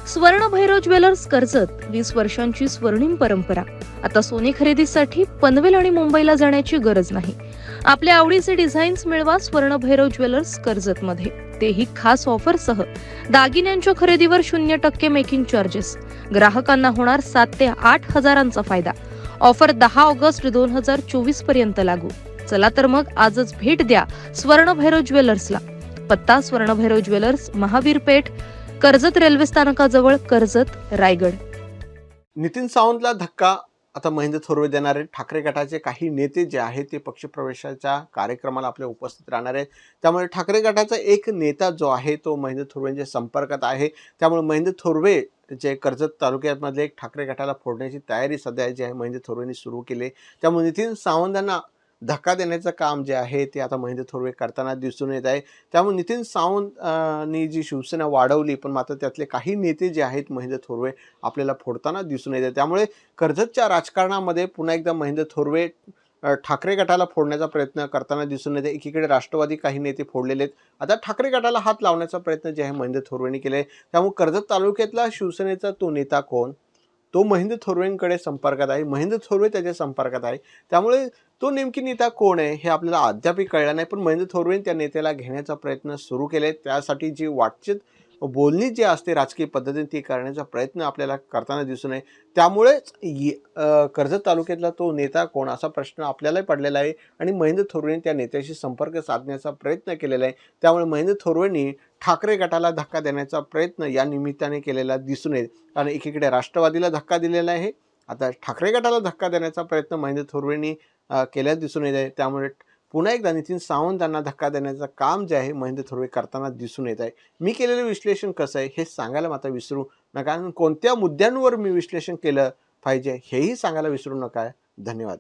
स्वर्ण भैरव ज्वेलर्स कर्जत 20 वर्षांची स्वर्णिम परंपरा. आता सोने खरेदीसाठी पनवेल आणि मुंबईला जाण्याची गरज नाही. आपल्या आवडीचे डिझाईन्स मिळवा स्वर्ण भैरव ज्वेलर्स कर्जत मध्ये, तेही खास ऑफरसह. दागिन्यांच्या खरेदीवर 0% मेकिंग चार्जेस. ग्राहकांना होणार 7 ते 8 हजारांचा फायदा. ऑफर 10 ऑगस्ट 2024 पर्यंत लागू. चला तर मग आजच भेट द्या स्वर्ण भैरव ज्वेलर्सला. पत्ता स्वर्ण भैरव ज्वेलर्स, महावीर पेठ, कर्जत रेल्वे स्थानकाजवळ, कर्जत, रायगड. नितीन सावंतला धक्का. आता महेंद्र थोरवे देणारे ठाकरे गटाचे काही नेते जे आहेत ते पक्षप्रवेशाच्या कार्यक्रमाला आपल्या उपस्थित राहणार आहेत. त्यामुळे ठाकरे गटाचा एक नेता जो आहे तो महेंद्र थोरवेंच्या संपर्कात आहे. त्यामुळे महेंद्र थोरवे जे कर्जत तालुक्यामधले एक ठाकरे गटाला फोडण्याची तयारी सध्या जी आहे महेंद्र थोरवेंनी सुरू केली. त्यामुळे नितीन सावंतांना धक्का देण्याचं काम जे आहे ते आता महेंद्र थोरवे करताना दिसून येत आहे. त्यामुळे नितीन सावंतनी जी शिवसेना वाढवली, पण मात्र त्यातले काही नेते जे आहेत महेंद्र थोरवे आपल्याला फोडताना दिसून येत आहे. त्यामुळे कर्जतच्या राजकारणामध्ये पुन्हा एकदा महेंद्र थोरवे ठाकरे गटाला फोडण्याचा प्रयत्न करताना दिसून येते. एकीकडे राष्ट्रवादी काही नेते फोडलेले आहेत, आता ठाकरे गटाला हात लावण्याचा प्रयत्न जे आहे महेंद्र थोरवेंनी केले. त्यामुळे कर्जत तालुक्यातला शिवसेनेचा तो नेता कोण, तो महेंद्र थोरवेंकडे संपर्कात आहे, महेंद्र थोरवे त्याच्या संपर्कात आहे. त्यामुळे तो नेमकी नेता कोण आहे हे आपल्याला अद्याप कळलं नाही. पण महेंद्र थोरवे त्या नेत्याला घेण्याचा प्रयत्न सुरू केले. त्यासाठी जी वाटचित बोलणी जी असते राजकीय पद्धतीने ती करण्याचा प्रयत्न आपल्याला करताना दिसून आहे. त्यामुळेच कर्जत तालुक्यातला तो नेता कोण असा प्रश्न आपल्यालाही पडलेला आहे आणि महेंद्र थोरवेंनी त्या नेत्याशी संपर्क साधण्याचा प्रयत्न केलेला आहे. त्यामुळे महेंद्र थोरवेंनी ठाकरे गटाला धक्का देण्याचा प्रयत्न या निमित्ताने केलेला दिसून येईल. कारण एकीकडे राष्ट्रवादीला धक्का दिलेला आहे, आता ठाकरे गटाला धक्का देण्याचा प्रयत्न महेंद्र थोरवेंनी केल्यास दिसून येत आहे. त्यामुळे पुन्हा एकदा नितीन सावंतांना धक्का देण्याचं काम जे आहे महेंद्र थोरवे करताना दिसून येत आहे. मी केलेलं विश्लेषण कसं आहे हे सांगायला मात्र विसरू नका. कोणत्या मुद्द्यांवर मी विश्लेषण केलं पाहिजे हेही सांगायला विसरू नका. धन्यवाद.